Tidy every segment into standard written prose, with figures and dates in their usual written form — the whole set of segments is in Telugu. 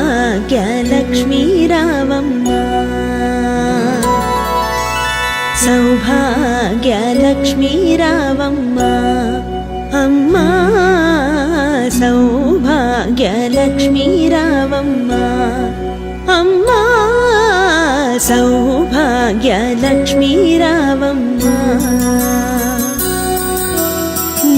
सौभाग्यलक्ष्मी रावम्मा सौभाग्यलक्ष्मी रावम्मा अम्मा सौभाग्यलक्ष्मी रावम्मा अम्मा सौभाग्यलक्ष्मी रावम्मा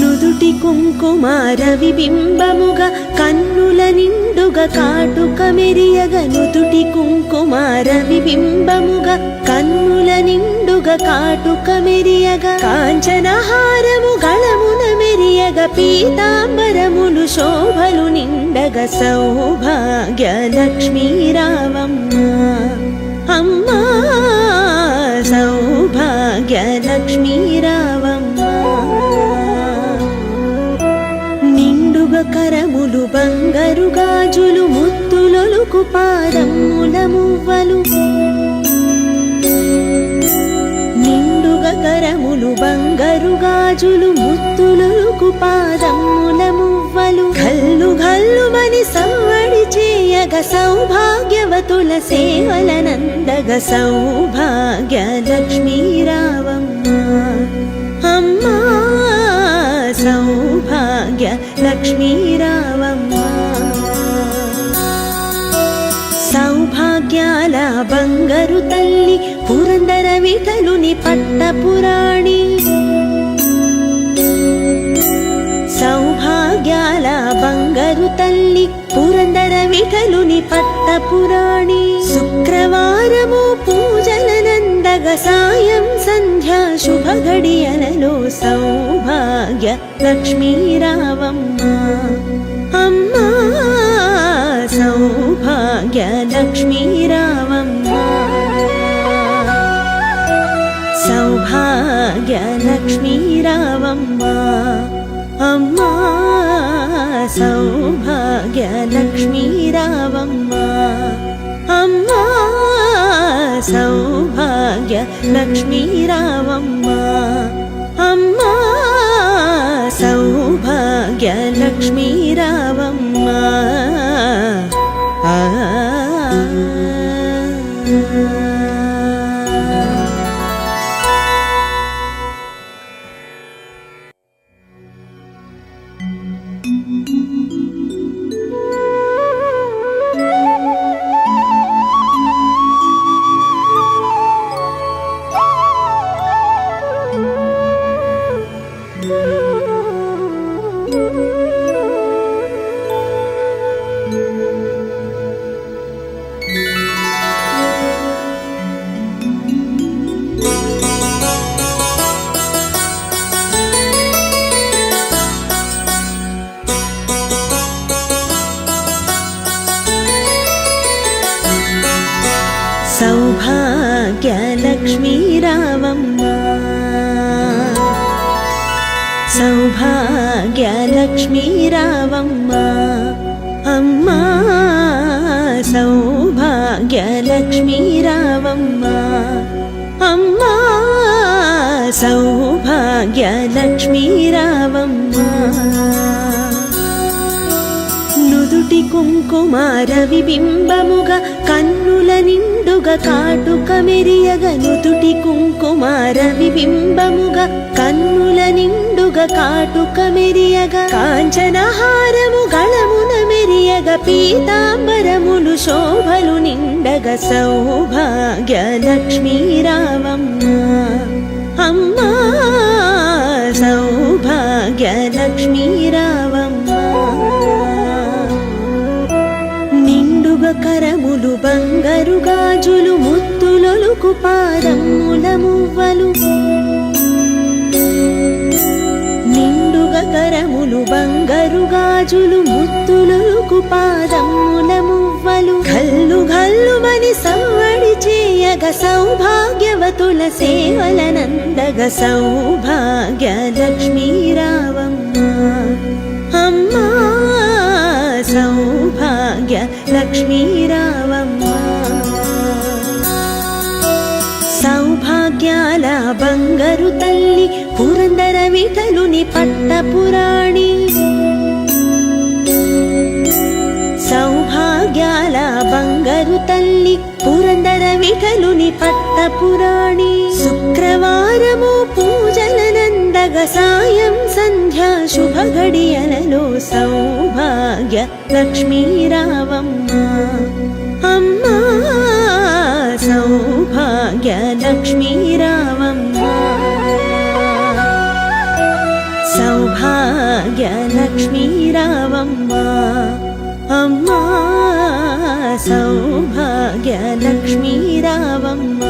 నుదుటి కుంకుమార విబింబముగ కన్నుల నిండుగ కాటుక మెరియగ నుదుటి కుంకుమార విబింబముగ కన్నుల నిండుగ కాటుక మెరియగ కాంచనహారము గళమున మెరియగ పీతాంబరములు శోభలు నిండగ సౌభాగ్యలక్ష్మీ రావమ్మ అమ్మా సౌభాగ్యలక్ష్మీ రావమ్మ కరములు బంగారు గాజులు ముత్తులొలుకు పాదముల మువ్వలు నిండుగా కరములు బంగారు గాజులు ముత్తులొలుకు పాదముల మువ్వలు గల్లు గల్లుమని సవ్వడి చేయగ సౌభాగ్యవతుల సేవలనందగ సౌభాగ్యలక్ష్మీ రావమ్మ అమ్మా సౌభాగ్యలక్ష్మీ రావమ్మ సౌభాగ్యాల బంగారు తల్లి పురందర విఠలుని పట్టపురాణి సౌభాగ్యాల బంగారు తల్లి పురందర విఠలుని పట్టపురాణి శుక్రవారము పూజలనందగ సాయం సంధ్యా శుభ గడియలలో సౌభాగ్య లక్ష్మీ రావమ్మ అమ్మా సౌభాగ్య లక్ష్మీ రావమ్మ సౌభాగ్య లక్ష్మీ రావమ్మ అమ్మా సౌభాగ్య లక్ష్మీ రావమ్మ అమ్మా సౌభాగ్య లక్ష్మీ రావమ్మ అమ్మా సౌభాగ్య లక్ష్మీ రావమ్మ సౌభాగ్యలక్ష్మీ రావమ్మ సౌభాగ్యలక్ష్మీ రావమ్మ అమ్మా సౌభాగ్యలక్ష్మీ రావమ్మ అమ్మా సౌభాగ్యలక్ష్మీ రావమ్మ నుదుటి కుంకుమార విబింబముగ కన్నుల నిండుగ కాటుక మెరియగ నుదుటి కుంకుమార విబింబముగ కన్నుల నిండుగ కాటుక మెరియగ కాంచనహారము గళమున మెరియగ పీతాంబరములు శోభలు నిండగ సౌభాగ్యలక్ష్మీ రావమ్మ అమ్మా సౌభాగ్యలక్ష్మీ రావమ్మ కరములు బంగారు గాజులు ముత్తులొలుకు పాదముల మువ్వలు నిండుగా కరములు బంగారు గాజులు ముత్తులొలుకు పాదముల మువ్వలు గల్లు గల్లుమని సవ్వడి చేయ చేయగ సౌభాగ్యవతుల సేవలనందగ సౌభాగ్య లక్ష్మీ రావమ్మ అమ్మా సౌభాగ్య లక్ష్మీ రావమ్మ సౌభాగ్యాల బంగారు తల్లి పురందర విఠలుని పట్టపురాణి సౌభాగ్యాల బంగారు తల్లి పురందర విఠలుని పట్టపురాణి శుక్రవారము పూజలనందగ సాయం సంధ్యా శుభ గడియలలో సౌభాగ్య లక్ష్మీ రావమ్మ అమ్మా సౌభాగ్య లక్ష్మీ రావమ్మ సౌభాగ్య లక్ష్మీ రావమ్మ అమ్మా సౌభాగ్య లక్ష్మీ రావమ్మ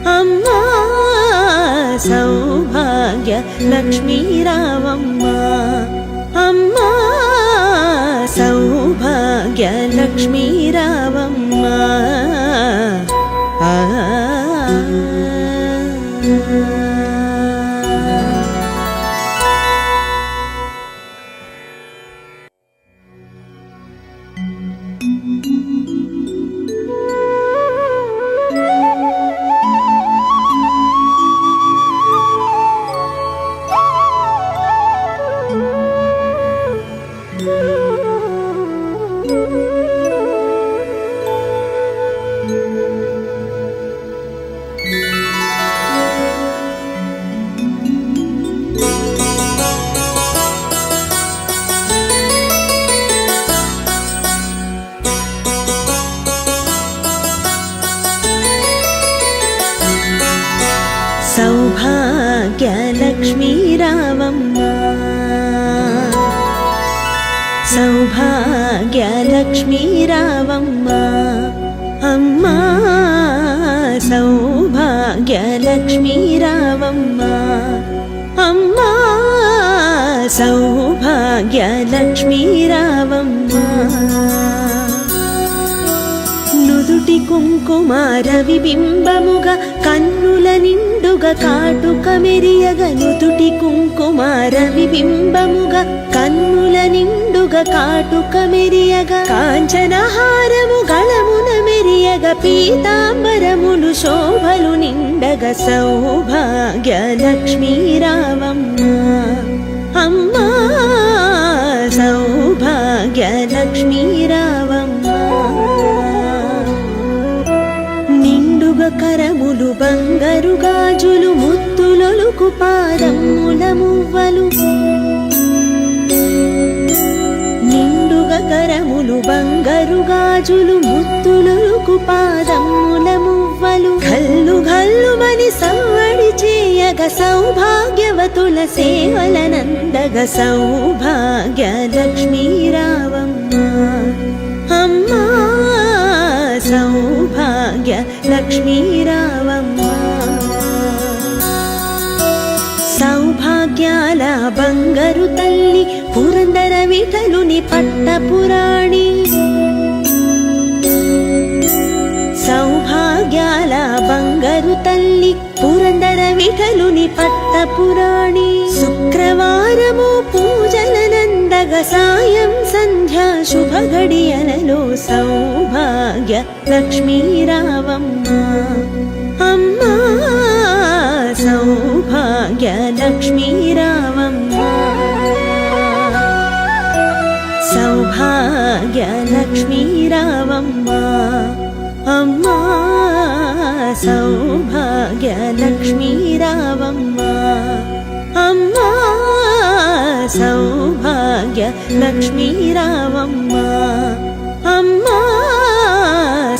అమ్మా సౌభాగ్య లక్ష్మీ రావమ్మ అమ్మా సౌభాగ్య లక్ష్మీ రావమ్మ సౌభాగ్య లక్ష్మీ రావమ్మ సౌభాగ్య లక్ష్మీ రావమ్మ అమ్మా సౌభాగ్య లక్ష్మీ రావమ్మ అమ్మా సౌభాగ్య లక్ష్మీ రావమ్మ నుదుటి కుంకుమార విబింబముగా కన్నుల నిండుగా కాటుక మెరియగ నుదుటి కుంకుమార విబింబముగా కన్నుల నిండుగా కాటుక మెరియగ కాంచనహారము గళమున మెరియగ పీతాంబరములు శోభలు నిండగ సౌభాగ్య లక్ష్మీ రావమ్మ అమ్మా సౌభాగ్య లక్ష్మీ రావమ్మ కరములు బంగారు గాజులు ముత్తులొలుకు పాదముల మువ్వలు నిండుగా కరములు బంగారు గాజులు ముత్తులొలుకు పాదముల మువ్వలు గల్లు గల్లుమని సవ్వడి చేయగ సౌభాగ్యవతుల సేవలనందగ సౌభాగ్య లక్ష్మీ రావమ్మ అమ్మా సౌభాగ్య లక్ష్మీ రావమ్మ సౌభాగ్యాల బంగారు తల్లి పురందర విఠలుని పట్టపురాణి సౌభాగ్యాల బంగారు తల్లి పురందర విఠలుని పట్టపురాణి శుక్రవారము పూజలనందగ సాయం సంధ్యా శుభ గడియలలో సౌభాగ్య లక్ష్మీ రావమ్మ అమ్మా సౌభాగ్య లక్ష్మీ రావమ్మ సౌభాగ్య లక్ష్మీ రావమ్మ అమ్మా సౌభాగ్య లక్ష్మీ రావమ్మ అమ్మా సౌభాగ్య లక్ష్మీ రావమ్మ అమ్మా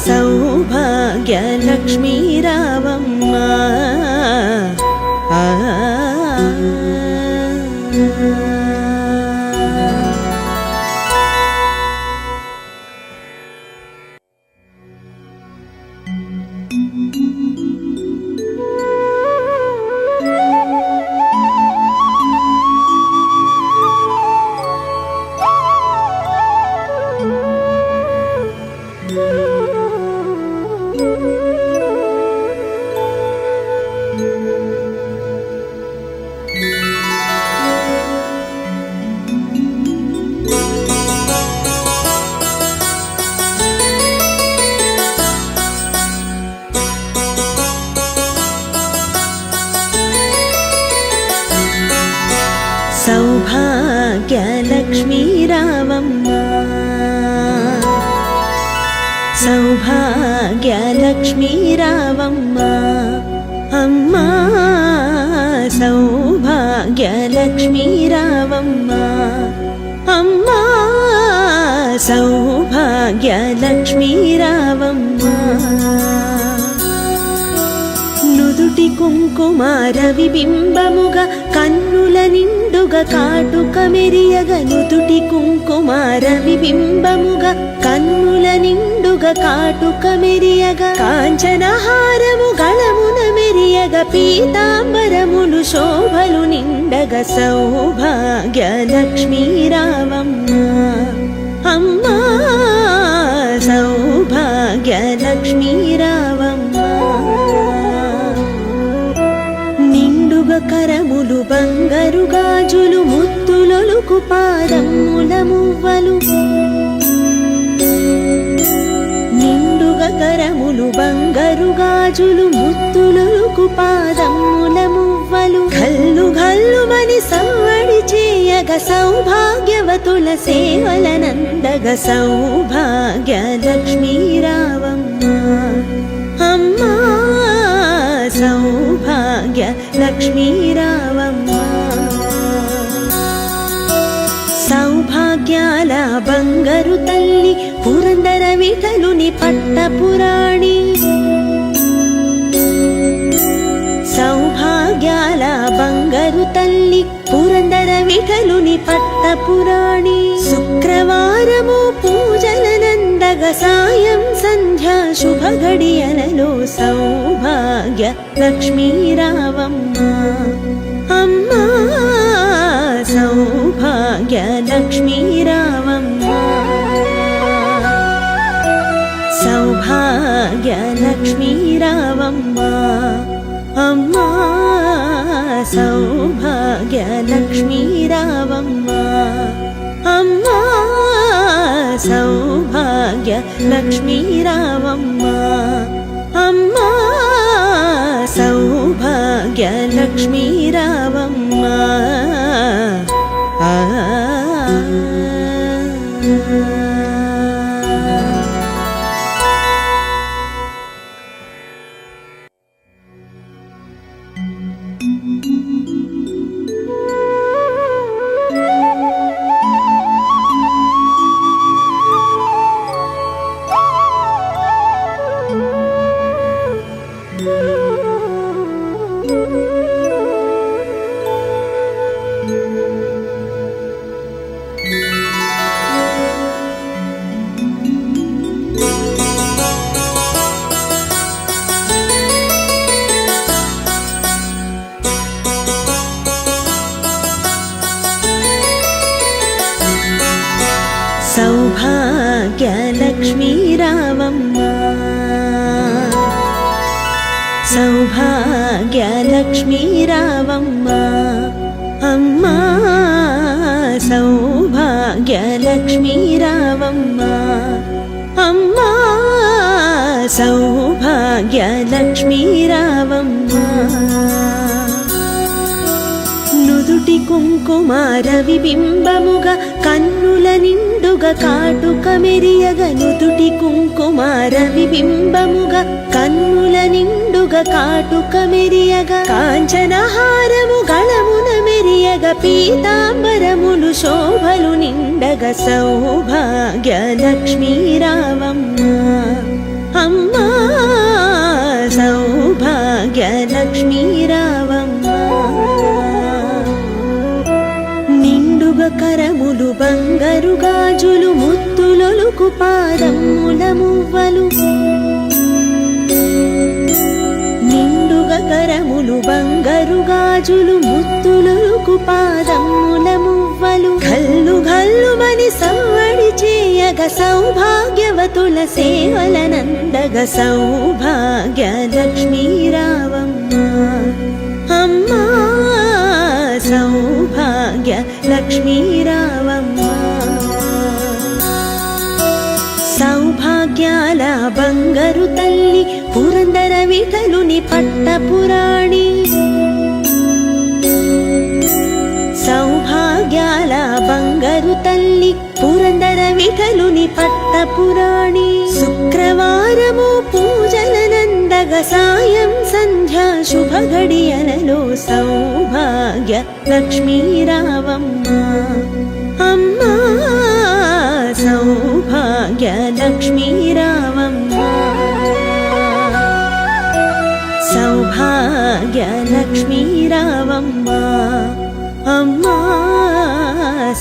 సౌభాగ్య లక్ష్మీ రావమ్మ సౌభాగ్యలక్ష్మీ రావమ్మ అమ్మా సౌభాగ్యలక్ష్మీ రావమ్మ అమ్మా సౌభాగ్యలక్ష్మీ రావమ్మ నుదుటి కుంకుమార విబింబముగా కన్నుల నిండుగా కాటుక మెరియగ నుదుటి కుంకుమార విబింబముగా కన్నుల నిండుగా కాటుక మెరియగ కాంచనహారము గళమున మెరియగ పీతాంబరములు శోభలు నిండగ సౌభాగ్యలక్ష్మీ రావమ్మ అమ్మా సౌభాగ్యలక్ష్మీ రావమ్మ కరములు బంగారు గాజులు ముత్తులొలుకు పాదముల మువ్వలు నిండుగా కరములు బంగారు గాజులు ముత్తులొలుకు పాదముల మువ్వలు గల్లు గల్లుమని సవ్వడి చేయగ సౌభాగ్యవతుల సేవలనందగ సౌభాగ్యలక్ష్మీ రావమ్మ అమ్మా సౌభాగ్యలక్ష్మీ రావమ్మ సౌభాగ్యాల బంగారు తల్లి పురందర విఠలుని పట్టపురాణి సౌభాగ్యాల బంగారు తల్లి పురందర విఠలుని పట్టపురాణి శుక్రవారము పూజలనందగ సాయం సంధ్యా శుభ గడియలలో సౌభాగ్యలక్ష్మీ రావమ్మ అమ్మా సౌభాగ్యలక్ష్మీ రావమ్మ సౌభాగ్యలక్ష్మీ రావమ్మ అమ్మా సౌభాగ్యలక్ష్మీ రావమ్మ అమ్మా సౌభాగ్యలక్ష్మీ రావమ్మ అమ్మా సౌభాగ్యలక్ష్మీ రావమ్మ సౌభాగ్యలక్ష్మీ రావమ్మ సౌభాగ్యలక్ష్మీ రావమ్మ అమ్మా సౌభాగ్యలక్ష్మీ రావమ్మ అమ్మా సౌభాగ్యలక్ష్మీ రావమ్మ నుదుటి కుంకుమార విబింబముగా కన్నుల నిండుగా కాటుక మెరియగ నుదుటి కుంకుమార విబింబముగా కన్నుల నిండుగా కాటుక మెరియగ కాంచనహారము గళమున మెరియగ పీతాంబరములు శోభలు నిండగ సౌభాగ్యలక్ష్మీ రావమ్మ అమ్మా సౌభాగ్యలక్ష్మీ రావమ్మ కరములు బంగారు గాజులు ముత్తులొలుకు పాదముల మువ్వలు నిండుగా కరములు బంగారు గాజులు ముత్తులొలుకు పాదముల మువ్వలు గల్లు గల్లుమని సవ్వడి చేయగ సౌభాగ్యవతుల సేవలనందగ సౌభాగ్యలక్ష్మీ రావమ్మ అమ్మా సౌభాగ్యలక్ష్మీ రావమ్మ సౌభాగ్యాల బంగారు తల్లి పురందర విఠలుని పట్టపురాణి సౌభాగ్యాల బంగారు తల్లి పురందర విఠలుని పట్టపురాణి శుక్రవారం శుక్రవారము పూజలనందగ సాయం సంధ్యా శుభ గడియలలో సౌభాగ్య లక్ష్మీ రావమ్మ అమ్మా సౌభాగ్య లక్ష్మీ రావమ్మ సౌభాగ్య లక్ష్మీ రావమ్మ అమ్మా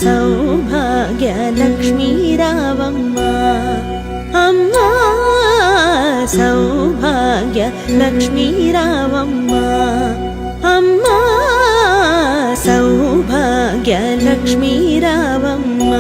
సౌభాగ్య లక్ష్మీ రావమ్మ అమ్మా సౌభాగ్య లక్ష్మీ రావమ్మ అమ్మా సౌభాగ్య లక్ష్మీ రావమ్మ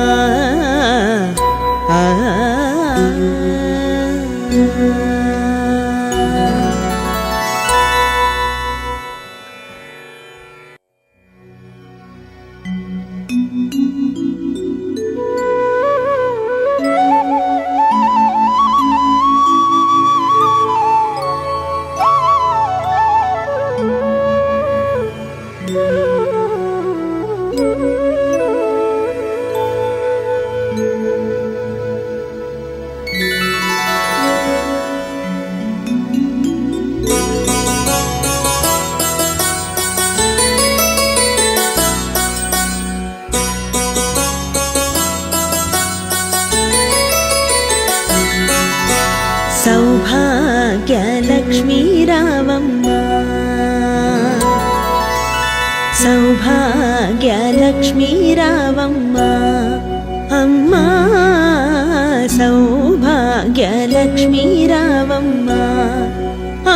సౌభాగ్య లక్ష్మీ రావమ్మ సౌభాగ్య లక్ష్మీ రావమ్మ అమ్మా సౌభాగ్య లక్ష్మీ రావమ్మ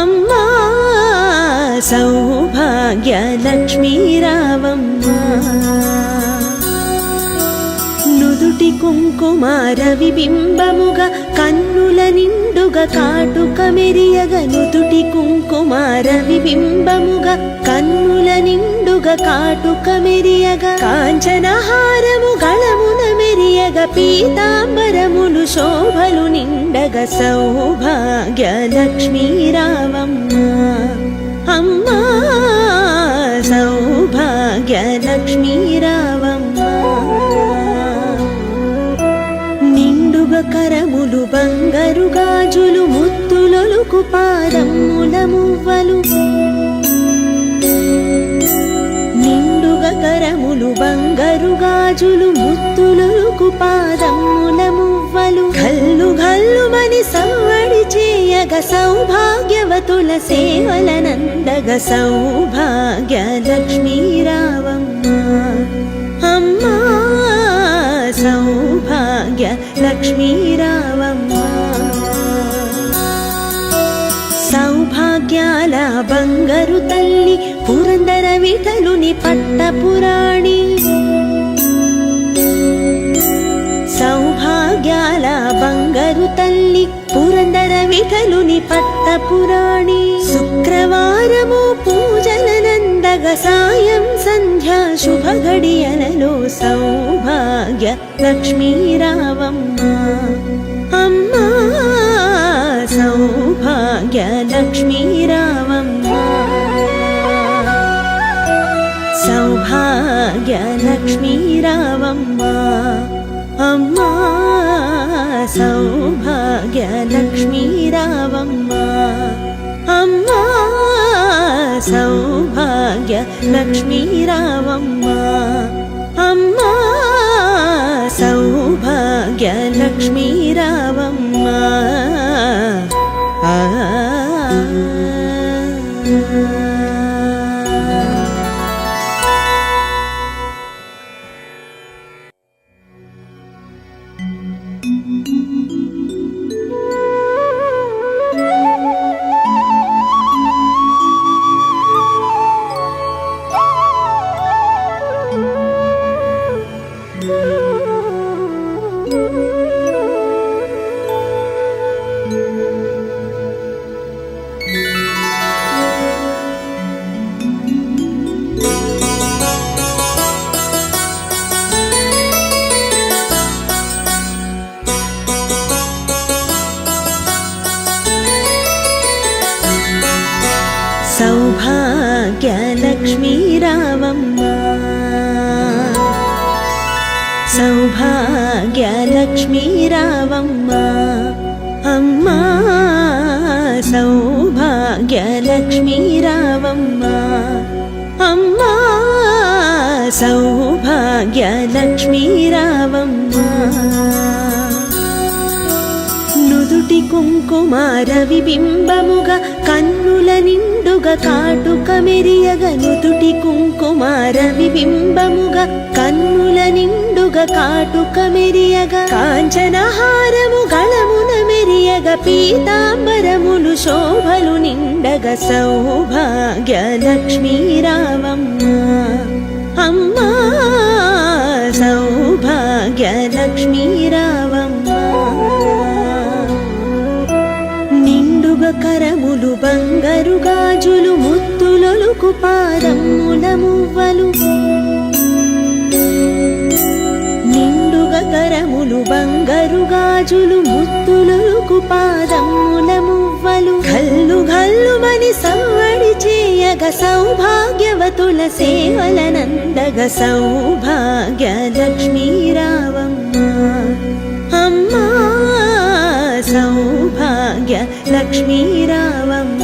అమ్మా సౌభాగ్య లక్ష్మీ రావమ్మ నుదుటి కుంకుమార విబింబముగా కన్నుల నిండుగా కాటుక మెరియగ నుదుటి కుంకుమార విబింబముగా కన్నుల నిండుగా కాటుక మెరియగ కాంచనహారము గళమున మెరియగ పీతాంబరములు శోభలు నిండగ సౌభాగ్య లక్ష్మీ రావమ్మ అమ్మా సౌభాగ్య లక్ష్మీ రావమ్మ కరములు బంగారు గాజులు ముత్తులొలుకు పాదముల మువ్వలు నిండుగా కరములు బంగారు గాజులు ముత్తులొలుకు పాదముల మువ్వలు గల్లు గల్లుమని సవ్వడి చేయగ సౌభాగ్యవతుల సేవలనందగ సౌభాగ్య లక్ష్మీ రావమ్మ అమ్మా సౌభాగ్య లక్ష్మీ రావమ్మ సౌభాగ్యాల బంగారు తల్లి పురందర విఠలుని పట్టపురాణి సౌభాగ్యాల బంగారు తల్లి పురందర విఠలుని పట్టపురాణి శుక్రవారము పూజలనందగ సాయం సంధ్యా శుభ గడియలలో సౌభాగ్య లక్ష్మీ రావమ్మ అమ్మా సౌభాగ్య లక్ష్మీ రావమ్మ సౌభాగ్య లక్ష్మీ రావమ్మ అమ్మా సౌభాగ్య లక్ష్మీ రావమ్మ అమ్మా సౌభాగ్య లక్ష్మీ రావమ్మ అమ్మా సౌభాగ్య లక్ష్మీ రావమ్మ సౌభాగ్య లక్ష్మీ రావమ్మ సౌభాగ్య లక్ష్మీ రావమ్మ అమ్మా సౌభాగ్య లక్ష్మీ రావమ్మ నుదుటి కుంకుమార విబింబముగా కన్నుల నిండుగా కాటుక మెరియగ నుదుటి కుంకుమార విబింబముగా కన్నుల నిండుగా కాటుక మెరియగ కాంచనహారము గళమున మెరియగ పీతాంబరములు శోభలు నిండగ సౌభాగ్య లక్ష్మీ రావమ్మ అమ్మా సౌభాగ్య లక్ష్మీ రావమ్మ నిండుగ కరములు బంగారు గాజులు ముత్తులొలుకు పాదముల మువ్వలు నిండుగ కరములు బంగారు గాజులు ముత్తులొలుకు పాదముల మువ్వలు గల్లు గల్లుమని సవ్వడి చేయగ సౌభాగ్యవతుల సేవలనందగ సౌభాగ్య లక్ష్మీ రావమ్మ అమ్మా సౌభాగ్య లక్ష్మీ రావమ్మ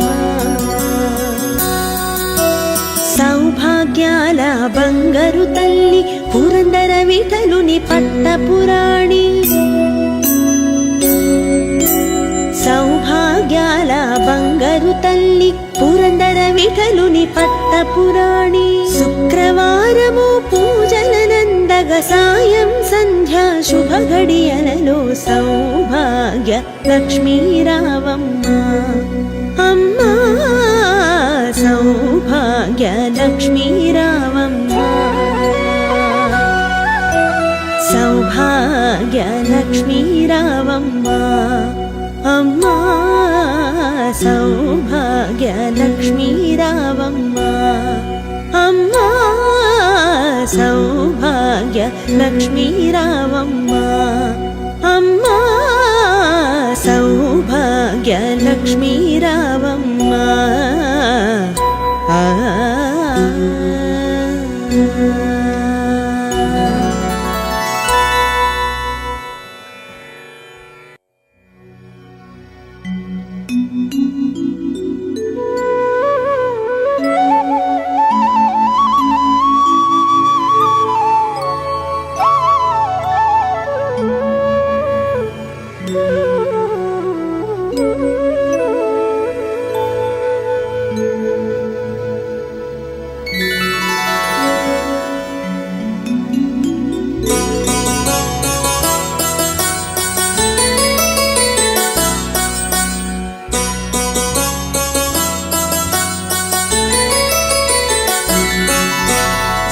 సౌభాగ్యాల బంగారు తల్లి పురందర విఠలుని పట్టపురాణి సౌభాగ్యాల బంగారు తల్లి పురందర విఠలుని పట్టపురాణి శుక్రవారము పూజలనందగ సాయం సంధ్యా శుభ గడియలలో సౌభాగ్య లక్ష్మీ రావమ్మ అమ్మా సౌభాగ్య లక్ష్మీ రావమ్మ సౌభాగ్య లక్ష్మీ రావమ్మ అమ్మా సౌభాగ్య లక్ష్మీ రావమ్మ అమ్మా సౌభాగ్య లక్ష్మీ రావమ్మ అమ్మా సౌభాగ్య లక్ష్మీ రావమ్మ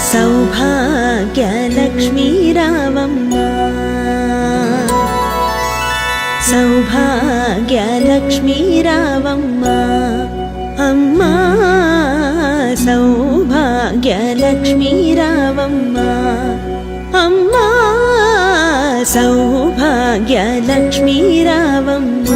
సౌభాగ్య లక్ష్మీ రావమ్మ సౌభాగ్య లక్ష్మీ రావమ్మ అమ్మా సౌభాగ్య లక్ష్మీ రావమ్మ అమ్మా సౌభాగ్య లక్ష్మీ రావమ్మ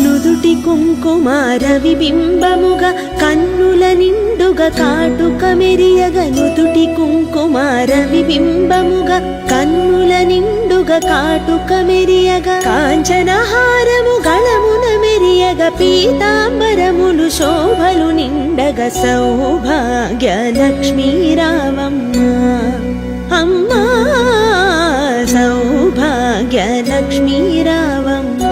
నుదుటి కుంకుమార విబింబముగా కన్నుల నిండుగా కాటుక మెరియగ నుదుటి కుంకుమార విబింబముగా కన్నుల నిండుగా కాటుక మెరియగ కాంచనహారము గళమున మెరియగ పీతాంబరములు శోభలు నిండగ సౌభాగ్య లక్ష్మీ రావమ్మ అమ్మా సౌభాగ్య లక్ష్మీ రావమ్మ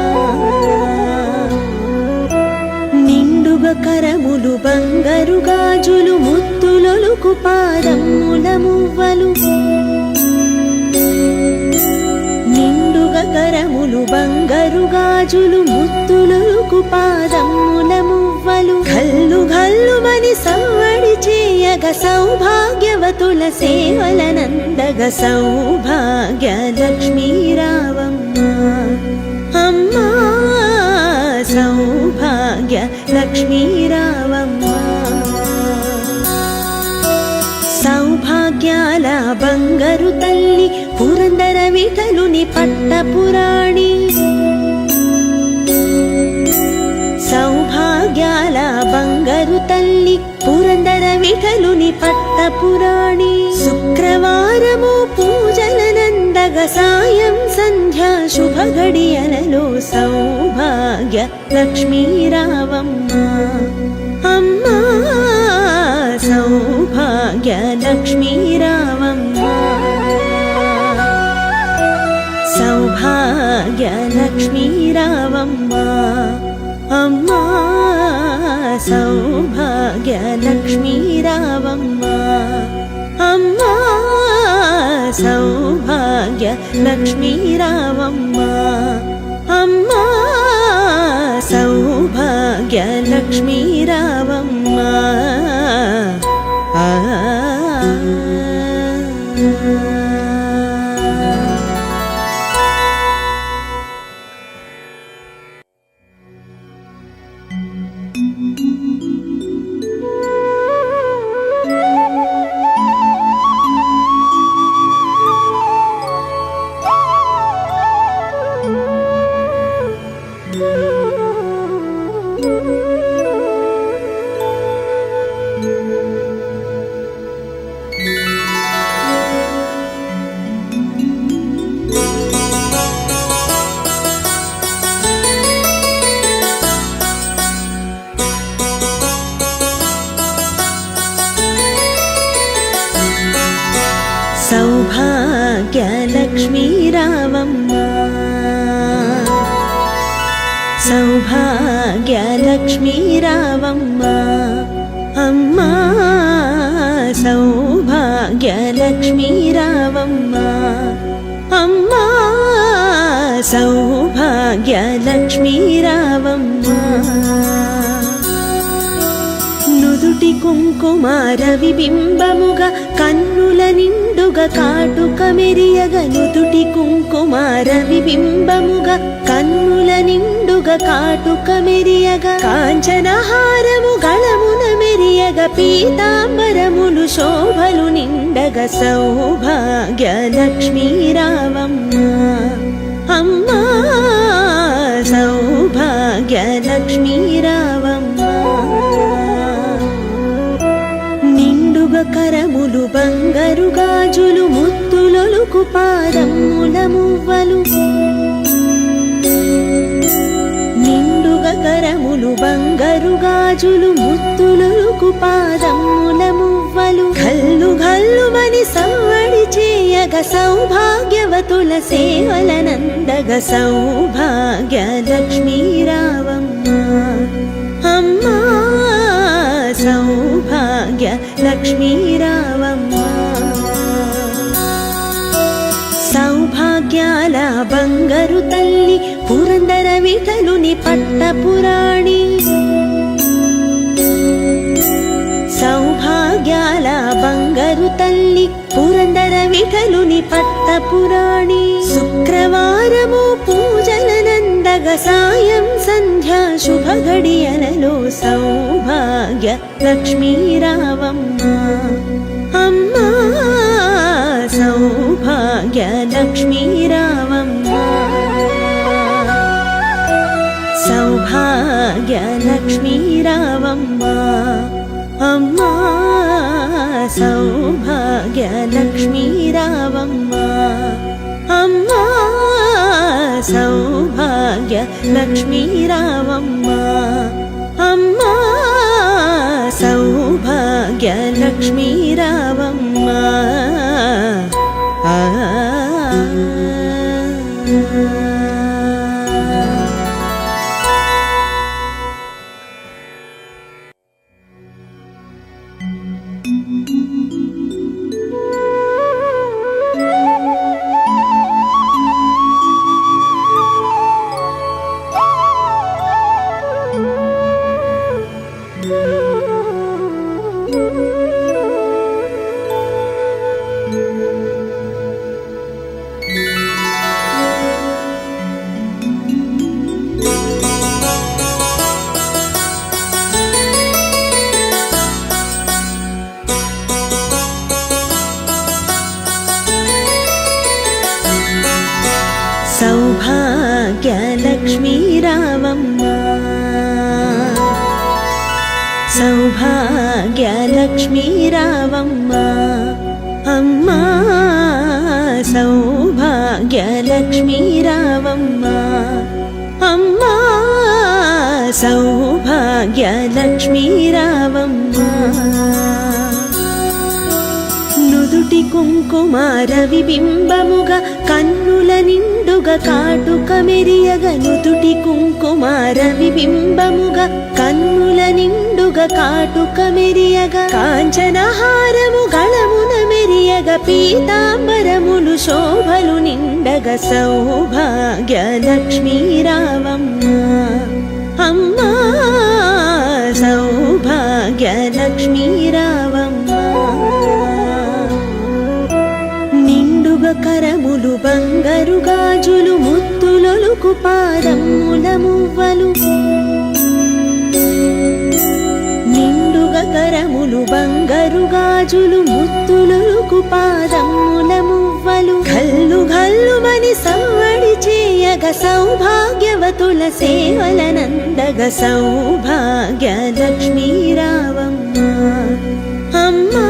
కరములు బంగారు గాజులు ముత్తులొలుకు పాదముల మువ్వలు నిండుగ కరములు బంగారు గాజులు ముత్తులొలుకు పాదముల మువ్వలు గల్లు గల్లుమని సవ్వడి చేయగ సౌభాగ్యవతుల సేవలనందగ సౌభాగ్య లక్ష్మీ రావమ్మ అమ్మా సౌభాగ్య లక్ష్మీ రావమ్మ సౌభాగ్యాల బంగారు తల్లి పురందర విఠలుని పట్టపురాణి సౌభాగ్యాల బంగారు తల్లి పురందర విఠలుని పట్టపురాణి శుక్రవారము పూజలనందగ సాయం సంధ్యా శుభ గడియలలో సౌభాగ్య లక్ష్మీ రావమ్మ అమ్మా సౌభాగ్య సౌభాగ్యలక్ష్మీ రావమ్మ అమ్మా సౌభాగ్యలక్ష్మీ రావమ్మ అమ్మా సౌభాగ్యలక్ష్మీ రావమ్మ అమ్మా సౌభాగ్యలక్ష్మీ రావమ్మ సౌభాగ్యలక్ష్మీ రావమ్మ సౌభాగ్యలక్ష్మీ రావమ్మ అమ్మా సౌభాగ్యలక్ష్మీ రావమ్మ అమ్మా సౌభాగ్యలక్ష్మీ రావమ్మ నుదుటి కుంకుమార విబింబముగా కన్నుల నిండుగా కాటుక మెరియగ నుదుటి కుంకుమార విబింబముగా కన్నుల నిండుగా కాటుక మెరియగ కాంచనహారము గళమున మెరియగ పీతాంబరములు శోభలు నిండగ సౌభాగ్యలక్ష్మీ రావమ్మ అమ్మా సౌభాగ్యలక్ష్మీ రావమ్మ కరములు బంగారు గాజులు ముత్తులొలుకు పాదముల మువ్వలు నిండుగా కరములు బంగారు గాజులు ముత్తులొలుకు పాదముల మువ్వలు గల్లు గల్లుమని సవ్వడి చేయగ సౌభాగ్యవతుల సేవలనందగ సౌభాగ్యలక్ష్మీ రావమ్మ అమ్మా సౌభాగ్యలక్ష్మీ రావమ్మ సౌభాగ్యాల బంగారు తల్లి పురందర విఠలుని పట్టపురాణి సౌభాగ్యాల బంగారు తల్లి పురందర విఠలుని పట్టపురాణి శుక్రవారము పూజలనందగ సాయం సంధ్యా శుభ గడియలలో సౌభాగ్యలక్ష్మీ రావమ్మ అమ్మా సౌభాగ్యలక్ష్మీ రావమ్మ సౌభాగ్యలక్ష్మీ రావమ్మ అమ్మా సౌభాగ్యలక్ష్మీ రావమ్మ అమ్మా సౌభాగ్యలక్ష్మీ రావమ్మ అమ్మా సౌభాగ్యలక్ష్మీ రావమ్మ సౌభాగ్యలక్ష్మీ రావమ్మ సౌభాగ్యలక్ష్మీ రావమ్మ అమ్మా సౌభాగ్యలక్ష్మీ రావమ్మ అమ్మా సౌభాగ్యలక్ష్మీ రావమ్మ నుదుటి కుంకుమార విబింబముగా కన్నుల నిండుగా కాటుక మెరియగ నుదుటి కుంకుమార విబింబముగా కన్నుల నిండుగా కాటుక మెరియగ కాంచనహారము గళమున మెరియగ పీతాంబరములు శోభలు నిండగ సౌభాగ్య లక్ష్మీ రావమ్మ అమ్మా సౌభాగ్య లక్ష్మీ రావమ్మ నిండుగా కరములు బంగారు గాజులు ముత్తులొలుకు పాదముల మువ్వలు నిండుగా కరములు బంగారు గాజులు ముత్తులొలుకు పాదముల మువ్వలు గల్లు గల్లుమని సవ్వడి చేయగ సౌభాగ్యవతుల సేవలనందగ సౌభాగ్య లక్ష్మీ రావమ్మ అమ్మా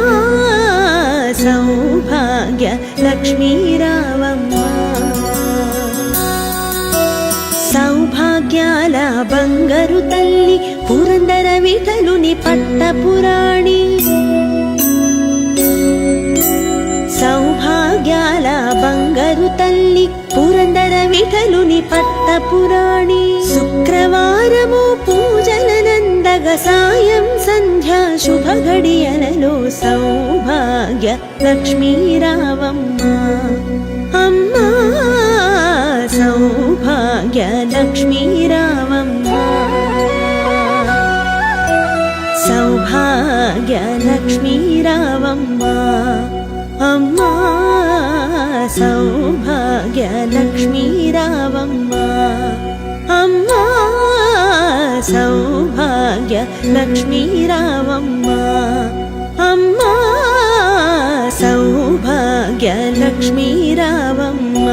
సౌభాగ్య లక్ష్మీ రావమ్మ సౌభాగ్యాల బంగారు తల్లి పురందర విఠలుని పట్టపురాణి సౌభాగ్యాల బంగారు తల్లి పురందర విఠలుని పట్టపురాణి శుక్రవారము పూజలనందగ సాయం సంధ్యా శుభ గడియలలో సౌభాగ్య లక్ష్మీ రావమ్మ అమ్మా సౌభాగ్య లక్ష్మీ రావమ్మ సౌభాగ్య లక్ష్మీ రావమ్మ అమ్మా సౌభాగ్య లక్ష్మీ రావమ్మ అమ్మా సౌభాగ్య లక్ష్మీ రావమ్మ అమ్మా సౌభాగ్య లక్ష్మీ రావమ్మ